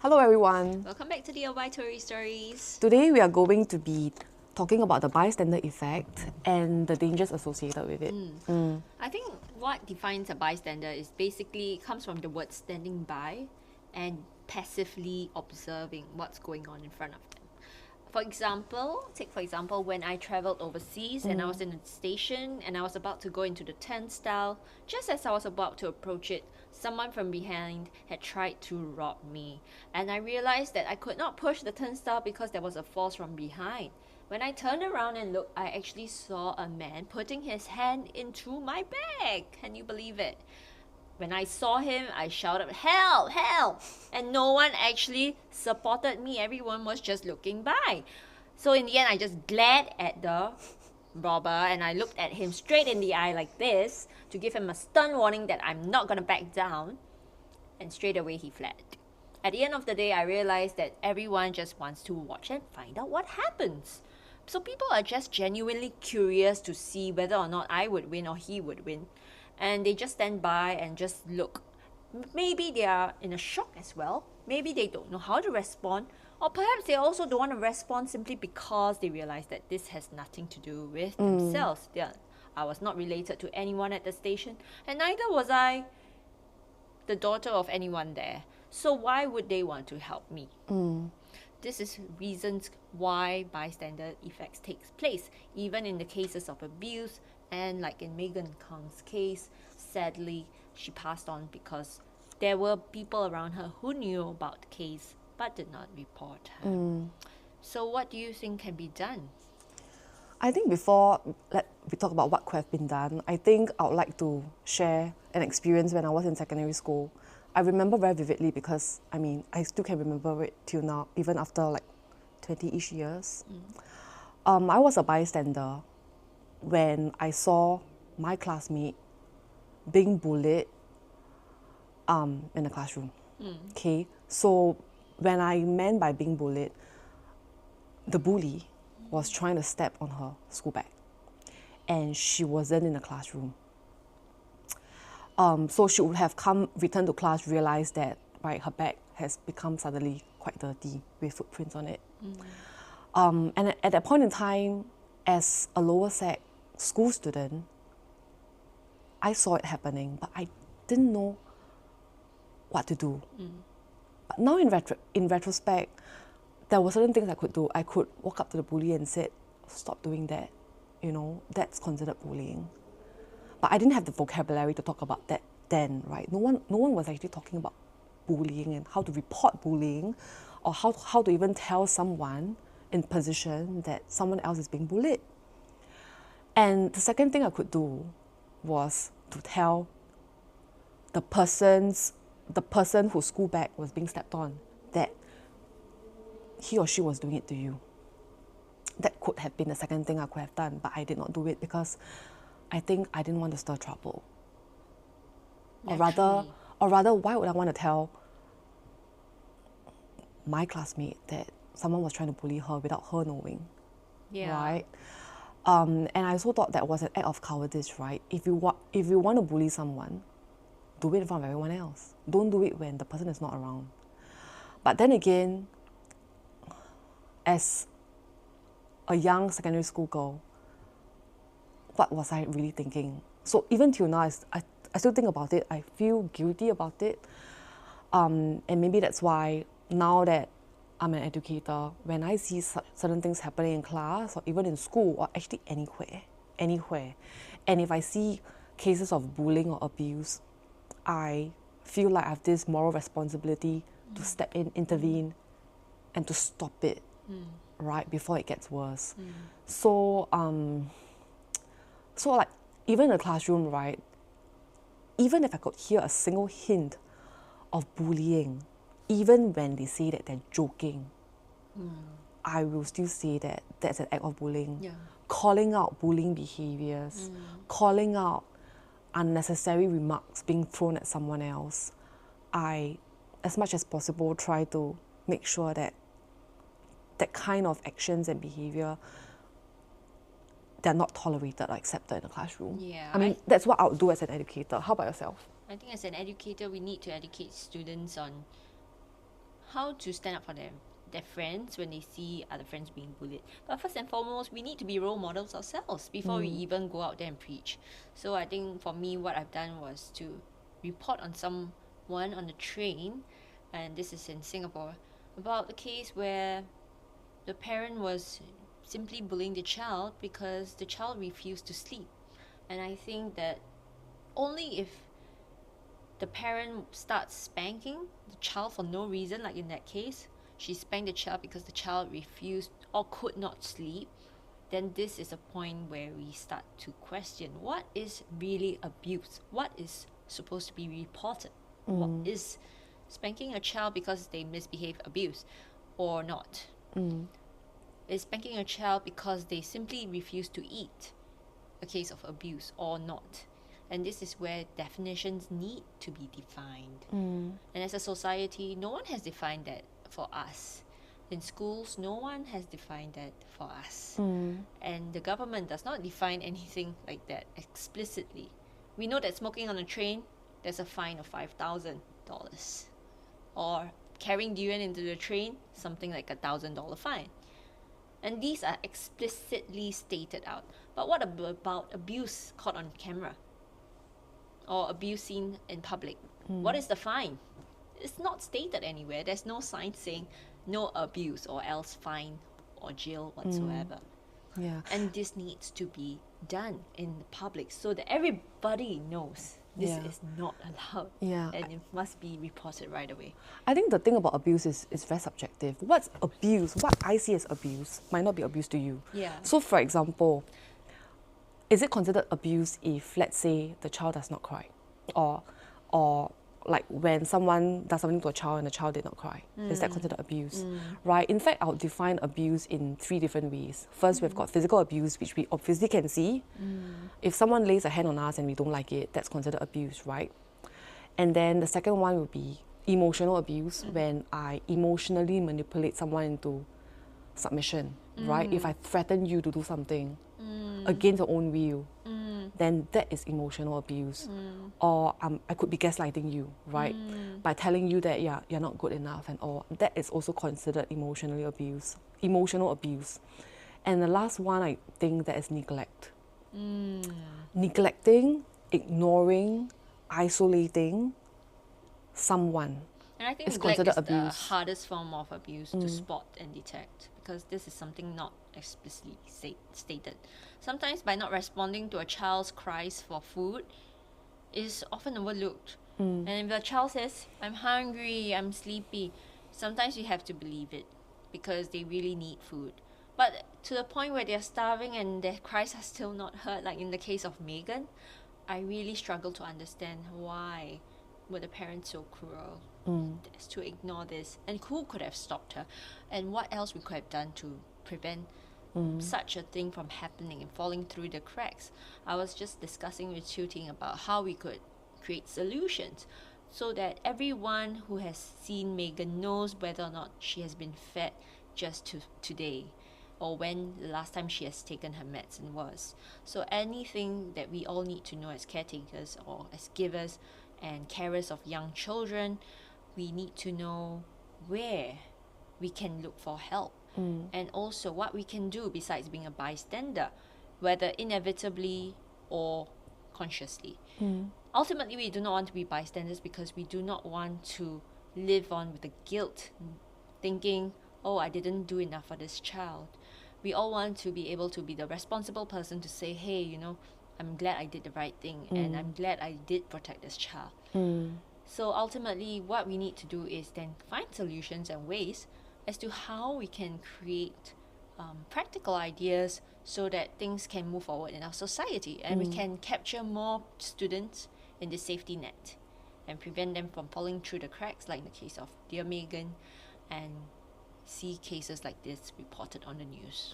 Hello everyone. Welcome back to the Obituary Stories. Today we are going to be talking about the bystander effect and the dangers associated with it. I think what defines a bystander is basically comes from the word standing by and passively observing what's going on in front of them. Take for example, when I travelled overseas and I was in a station and I was about to go into the turnstile, just as I was about to approach it, someone from behind had tried to rob me. And I realized that I could not push the turnstile because there was a force from behind. When I turned around and looked, I actually saw a man putting his hand into my bag. Can you believe it? When I saw him, I shouted, "Help! Help!" And no one actually supported me. Everyone was just looking by. So in the end, I just glared at the robber and I looked at him straight in the eye like this to give him a stern warning that I'm not going to back down. And straight away, he fled. At the end of the day, I realized that everyone just wants to watch and find out what happens. So people are just genuinely curious to see whether or not I would win or he would win. And they just stand by and just look. Maybe they are in a shock as well. Maybe they don't know how to respond. Or perhaps they also don't want to respond simply because they realize that this has nothing to do with themselves. I was not related to anyone at the station, and neither was I the daughter of anyone there. So why would they want to help me? This is reasons why bystander effects takes place, even in the cases of abuse. And like in Megan Kang's case, sadly, she passed on because there were people around her who knew about the case but did not report her. So what do you think can be done? I think before we talk about what could have been done, I think I would like to share an experience when I was in secondary school. I remember very vividly because, I still can remember it till now, even after like 20-ish years. I was a bystander when I saw my classmate being bullied in the classroom. Okay, so when I meant by being bullied, the bully was trying to step on her school bag and she wasn't in the classroom. So she would have returned to class, realized that her bag has become suddenly quite dirty with footprints on it. And at that point in time, as a lower sec school student, I saw it happening, but I didn't know what to do. But now in retrospect, there were certain things I could do. I could walk up to the bully and say, "Stop doing that. That's considered bullying." But I didn't have the vocabulary to talk about that then, right? No one was actually talking about bullying and how to report bullying or how to even tell someone in position that someone else is being bullied. And the second thing I could do was to tell the person whose school bag was being stepped on that he or she was doing it to you. That could have been the second thing I could have done, but I did not do it because I think I didn't want to stir trouble. Or rather, why would I want to tell my classmate that someone was trying to bully her without her knowing? Yeah. Right? And I also thought that was an act of cowardice, right? If you want to bully someone, do it in front of everyone else. Don't do it when the person is not around. But then again, as a young secondary school girl, what was I really thinking? So even till now, I still think about it. I feel guilty about it. And maybe that's why now that I'm an educator, when I see certain things happening in class or even in school or actually anywhere, and if I see cases of bullying or abuse, I feel like I have this moral responsibility to step in, intervene, and to stop it, right, before it gets worse. So like even in the classroom, right, even if I could hear a single hint of bullying, even when they say that they're joking, I will still say that that's an act of bullying. Yeah. Calling out bullying behaviors, calling out unnecessary remarks being thrown at someone else. I, as much as possible, try to make sure that that kind of actions and behavior, they're not tolerated or accepted in the classroom. Yeah, that's what I would do as an educator. How about yourself? I think as an educator, we need to educate students on how to stand up for their friends when they see other friends being bullied. But first and foremost, we need to be role models ourselves before we even go out there and preach. So I think for me, what I've done was to report on someone on the train, and this is in Singapore, about a case where the parent was simply bullying the child because the child refused to sleep. And I think that only if the parent starts spanking the child for no reason, like in that case, she spanked the child because the child refused or could not sleep, then this is a point where we start to question what is really abuse, what is supposed to be reported, what is spanking a child because they misbehave abuse or not. Is spanking a child because they simply refuse to eat a case of abuse or not? And this is where definitions need to be defined. And as a society, no one has defined that for us. In schools, no one has defined that for us. And the government does not define anything like that explicitly. We know that smoking on a train, there's a fine of $5,000. Or carrying durian into the train, something like $1,000 fine. And these are explicitly stated out. But what about abuse caught on camera? Or abuse seen in public? What is the fine? It's not stated anywhere. There's no sign saying no abuse or else fine or jail whatsoever. Yeah. And this needs to be done in the public so that everybody knows this is not allowed. Yeah. And it must be reported right away. I think the thing about abuse is very subjective. What's abuse? What I see as abuse might not be abuse to you. Yeah. So, for example, is it considered abuse if, let's say, the child does not cry? Or like when someone does something to a child and the child did not cry? Is that considered abuse? Right? In fact, I'll define abuse in 3 different ways. First, we've got physical abuse, which we obviously can see. If someone lays a hand on us and we don't like it, that's considered abuse, right? And then the second one would be emotional abuse, when I emotionally manipulate someone into submission, right? If I threaten you to do something against your own will, then that is emotional abuse. Or I could be gaslighting you, right? By telling you that you're not good enough and all. That is also considered emotional abuse. And the last one, I think, that is neglect. Neglecting, ignoring, isolating someone. And I think It's neglect considered is the abuse. hardest form of abuse to spot and detect, because this is something not explicitly stated. Sometimes by not responding to a child's cries for food is often overlooked. And if the child says, I'm hungry, I'm sleepy, sometimes you have to believe it because they really need food. But to the point where they're starving and their cries are still not heard, like in the case of Megan, I really struggle to understand why were the parents so cruel as to ignore this, and who could have stopped her, and what else we could have done to prevent such a thing from happening and falling through the cracks. I was just discussing with Chiu Ting about how we could create solutions so that everyone who has seen Megan knows whether or not she has been fed just today, or when the last time she has taken her medicine was. So anything that we all need to know as caretakers or as givers and carers of young children, we need to know where we can look for help, and also what we can do besides being a bystander, whether inevitably or consciously. Ultimately, we do not want to be bystanders because we do not want to live on with the guilt, thinking, oh, I didn't do enough for this child. We all want to be able to be the responsible person to say, hey, you know, I'm glad I did the right thing, and I'm glad I did protect this child. So ultimately, what we need to do is then find solutions and ways as to how we can create practical ideas so that things can move forward in our society, and we can capture more students in the safety net and prevent them from falling through the cracks, like in the case of dear Megan, and see cases like this reported on the news.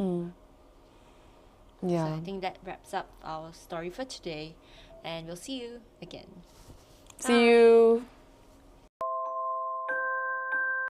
Yeah. So I think that wraps up our story for today, and we'll see you again. See you.